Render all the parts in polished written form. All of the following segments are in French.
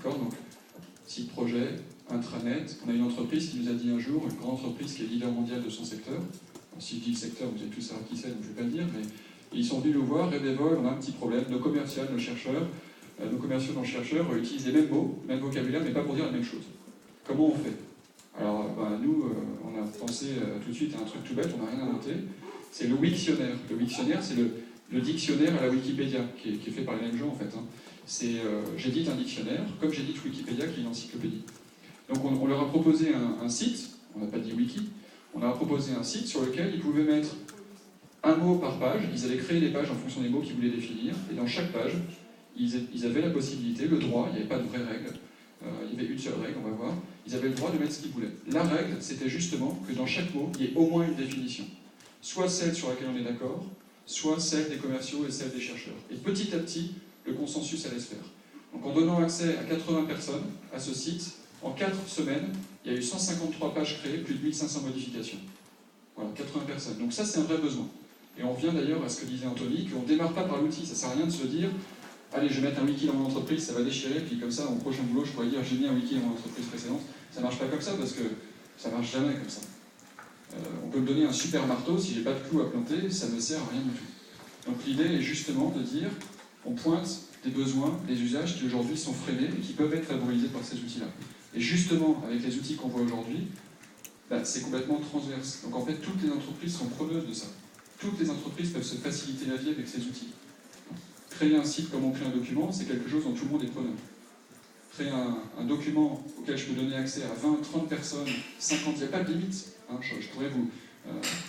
D'accord ? Donc, site projet, intranet. On a une entreprise qui nous a dit un jour, une grande entreprise qui est leader mondial de son secteur. Alors, si je dis le secteur, vous allez tous savoir qui c'est, donc je ne vais pas le dire, mais ils sont venus nous voir, Redevol, on a un petit problème, nos commerciaux, nos chercheurs utilisent les mêmes mots, le même vocabulaire, mais pas pour dire la même chose. Comment on fait ? Alors, nous, on a pensé tout de suite à un truc tout bête, on n'a rien inventé. C'est le Wiktionnaire. Le Wiktionnaire, c'est le dictionnaire à la Wikipédia, qui est fait par les mêmes gens, en fait. J'édite un dictionnaire, comme j'édite Wikipédia, qui est une encyclopédie. Donc, on leur a proposé un site, on n'a pas dit wiki, on leur a proposé un site sur lequel ils pouvaient mettre un mot par page, ils avaient créé les pages en fonction des mots qu'ils voulaient définir, et dans chaque page, ils avaient la possibilité, le droit, il n'y avait pas de vraie règle, il y avait une seule règle, on va voir, ils avaient le droit de mettre ce qu'ils voulaient. La règle, c'était justement que dans chaque mot, il y ait au moins une définition. Soit celle sur laquelle on est d'accord, soit celle des commerciaux et celle des chercheurs. Et petit à petit, le consensus allait se faire. Donc en donnant accès à 80 personnes à ce site, en 4 semaines, il y a eu 153 pages créées, plus de 1500 modifications. Voilà, 80 personnes. Donc ça, c'est un vrai besoin. Et on revient d'ailleurs à ce que disait Anthony, qu'on ne démarre pas par l'outil. Ça ne sert à rien de se dire « Allez, je vais mettre un wiki dans mon entreprise, ça va déchirer, puis comme ça, au prochain boulot, je pourrais dire « J'ai mis un wiki dans mon entreprise précédente ». Ça ne marche pas comme ça, parce que ça ne marche jamais comme ça. On peut me donner un super marteau, si je n'ai pas de clou à planter, ça ne sert à rien du tout. Donc l'idée est justement de dire on pointe des besoins, des usages qui aujourd'hui sont freinés et qui peuvent être favorisés par ces outils-là. Et justement, avec les outils qu'on voit aujourd'hui, c'est complètement transverse. Donc en fait, toutes les entreprises sont preneuses de ça. Toutes les entreprises peuvent se faciliter la vie avec ces outils. Créer un site comme on crée un document, c'est quelque chose dont tout le monde est preneur. Créer un document auquel je peux donner accès à 20, 30 personnes, 50, il n'y a pas de limite. Je pourrais vous...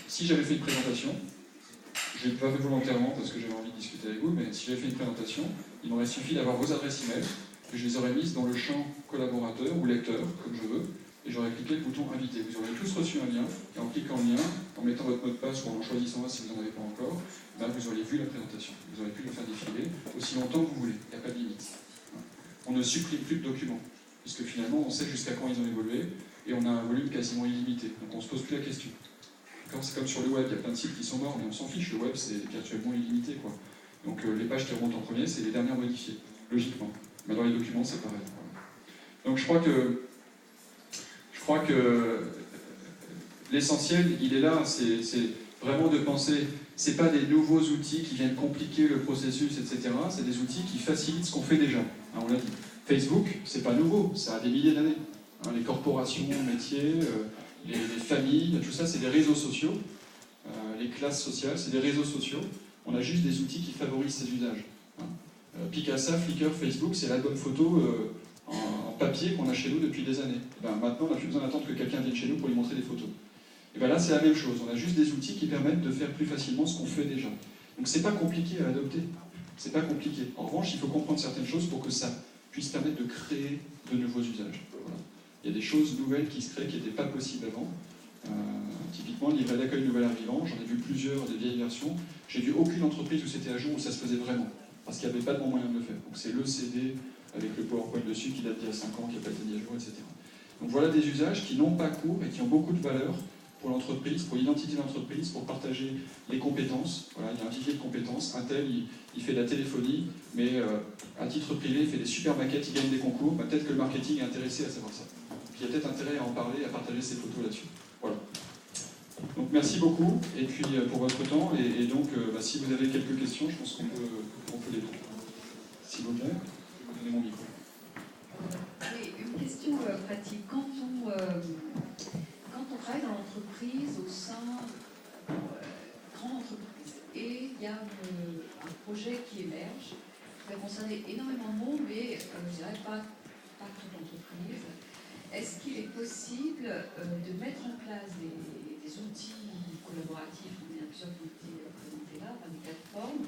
si j'avais fait une présentation, je ne l'ai pas fait volontairement parce que j'avais envie de discuter avec vous, mais si j'avais fait une présentation, il m'aurait suffi d'avoir vos adresses email, que je les aurais mises dans le champ collaborateur ou lecteur, comme je veux, et j'aurais cliqué le bouton inviter. Vous auriez tous reçu un lien, et en cliquant le lien, en mettant votre mot de passe ou en choisissant un si vous n'en avez pas encore, vous auriez vu la présentation. Vous auriez pu le faire défiler aussi longtemps que vous voulez, il n'y a pas de limite. On ne supprime plus de documents, puisque finalement on sait jusqu'à quand ils ont évolué, et on a un volume quasiment illimité, donc on ne se pose plus la question. C'est comme sur le web, il y a plein de sites qui sont morts, mais on s'en fiche, le web c'est virtuellement illimité, quoi. Donc les pages qui remontent en premier, c'est les dernières modifiées, logiquement. Mais dans les documents, c'est pareil. Voilà. Donc je crois que l'essentiel, il est là, c'est vraiment de penser, c'est pas des nouveaux outils qui viennent compliquer le processus, etc. C'est des outils qui facilitent ce qu'on fait déjà. On l'a dit. Facebook, c'est pas nouveau, ça a des milliers d'années. Les corporations, métiers, les familles, tout ça, c'est des réseaux sociaux. Les classes sociales, c'est des réseaux sociaux. On a juste des outils qui favorisent ces usages. Picasa, Flickr, Facebook, c'est l'album photo en papier qu'on a chez nous depuis des années. Maintenant, on n'a plus besoin d'attendre que quelqu'un vienne chez nous pour lui montrer des photos. Et là, c'est la même chose. On a juste des outils qui permettent de faire plus facilement ce qu'on fait déjà. Donc, c'est pas compliqué à adopter. C'est pas compliqué. En revanche, il faut comprendre certaines choses pour que ça puisse permettre de créer de nouveaux usages. Voilà. Il y a des choses nouvelles qui se créent qui n'étaient pas possibles avant. Typiquement, le livret d'accueil nouvel arrivant, j'en ai vu plusieurs des vieilles versions. J'ai vu aucune entreprise où c'était à jour où ça se faisait vraiment. Parce qu'il n'y avait pas de bon moyen de le faire. Donc c'est le CD avec le PowerPoint dessus qui date d'il y a 5 ans, qui n'a pas été mis à jour, etc. Donc voilà des usages qui n'ont pas cours et qui ont beaucoup de valeur pour l'entreprise, pour l'identité de l'entreprise, pour partager les compétences. Voilà, il y a un vivier de compétences. Un tel, il fait de la téléphonie, mais à titre privé, il fait des super maquettes, il gagne des concours. Peut-être que le marketing est intéressé à savoir ça. Puis il y a peut-être intérêt à en parler, à partager ses photos là-dessus. Voilà. Donc merci beaucoup, et puis pour votre temps, et donc si vous avez quelques questions, je pense qu'on peut les prendre. S'il vous plaît, je vais vous donner mon micro. Oui, une question pratique. Quand on travaille dans l'entreprise, au sein d'une grande entreprise, et il y a un projet qui émerge, qui va concerner énormément de monde, mais je dirais pas toute l'entreprise, est-ce qu'il est possible de mettre en place des outils collaboratifs, il y a plusieurs qui ont été présentés là, des plateformes,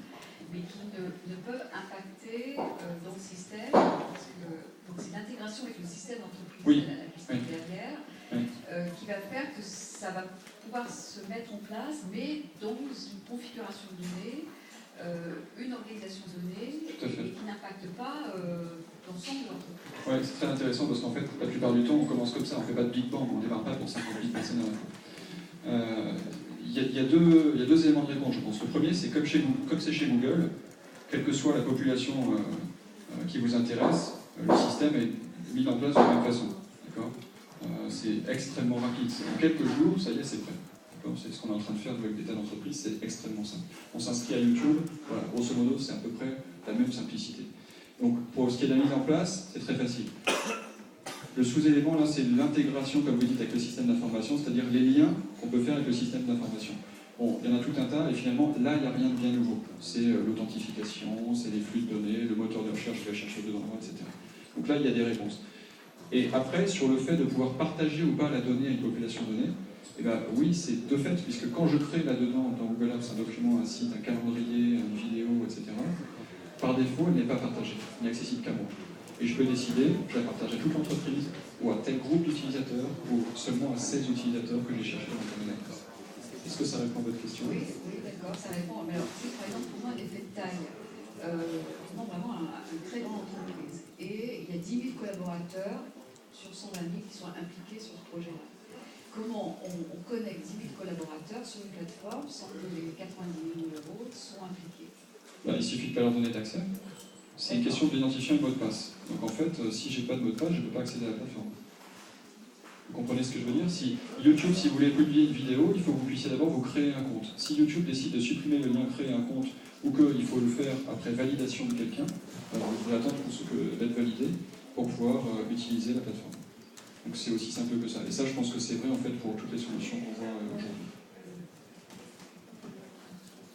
mais qui ne peuvent impacter dans le système, parce que c'est l'intégration avec le système d'entreprise, oui. la question derrière, qui va faire que ça va pouvoir se mettre en place, mais dans une configuration donnée, une organisation donnée, et qui n'impacte pas l'ensemble de l'entreprise. Oui, c'est très intéressant parce qu'en fait, la plupart du temps, on commence comme ça, on ne fait pas de Big Bang, on ne démarre pas pour 50 000 personnes à la fois. Il y a deux éléments de réponse, je pense. Le premier, c'est comme c'est chez Google, quelle que soit la population qui vous intéresse, le système est mis en place de la même façon. D'accord ? C'est extrêmement rapide. En quelques jours, ça y est, c'est prêt. C'est ce qu'on est en train de faire avec des tas d'entreprises, c'est extrêmement simple. On s'inscrit à YouTube, voilà, grosso modo, c'est à peu près la même simplicité. Donc, pour ce qui est de la mise en place, c'est très facile. Le sous-élément, là, c'est l'intégration, comme vous dites, avec le système d'information, c'est-à-dire les liens qu'on peut faire avec le système d'information. Bon, il y en a tout un tas, et finalement, là, il n'y a rien de bien nouveau. C'est l'authentification, c'est les flux de données, le moteur de recherche qui va chercher dedans, etc. Donc là, il y a des réponses. Et après, sur le fait de pouvoir partager ou pas la donnée à une population donnée, eh bien, oui, c'est de fait, puisque quand je crée là-dedans, dans Google Apps, un document, un site, un calendrier, une vidéo, etc., par défaut, elle n'est pas partagée, elle n'est accessible qu'à moi. Et je peux décider, je la partage à toute l'entreprise, ou à tel groupe d'utilisateurs, ou seulement à 16 utilisateurs que j'ai cherché dans le domaine. Est-ce que ça répond à votre question? Oui, oui, d'accord, ça répond. Mais alors, par exemple, pour moi, un effet de taille, on a vraiment une très grande entreprise. Et il y a 10 000 collaborateurs sur 120 000 qui sont impliqués sur ce projet-là. Comment on connecte 10 000 collaborateurs sur une plateforme sans que les 90 000 euros soient impliqués? Il suffit de ne pas leur donner d'accès. C'est une question d'identifier un mot de passe. Donc en fait, si je n'ai pas de mot de passe, je ne peux pas accéder à la plateforme. Vous comprenez ce que je veux dire? Si YouTube, si vous voulez publier une vidéo, il faut que vous puissiez d'abord vous créer un compte. Si YouTube décide de supprimer le lien créer un compte, ou qu'il faut le faire après validation de quelqu'un, alors il faut attendre d'être validé pour pouvoir utiliser la plateforme. Donc c'est aussi simple que ça. Et ça, je pense que c'est vrai en fait pour toutes les solutions qu'on voit aujourd'hui.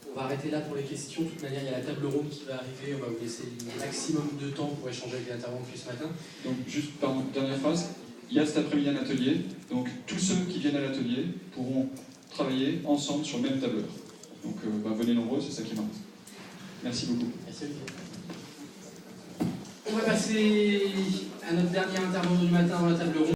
On va arrêter là pour les questions. De toute manière, il y a la table ronde qui va arriver. On va vous laisser le maximum de temps pour échanger avec les intervenants depuis ce matin. Donc juste, pardon, dernière phrase. Il y a cet après-midi un atelier. Donc tous ceux qui viennent à l'atelier pourront travailler ensemble sur le même tableur. Donc venez nombreux, c'est ça qui m'intéresse. Merci beaucoup. Merci Olivier. On va passer à notre dernier intervenant du matin dans la table ronde.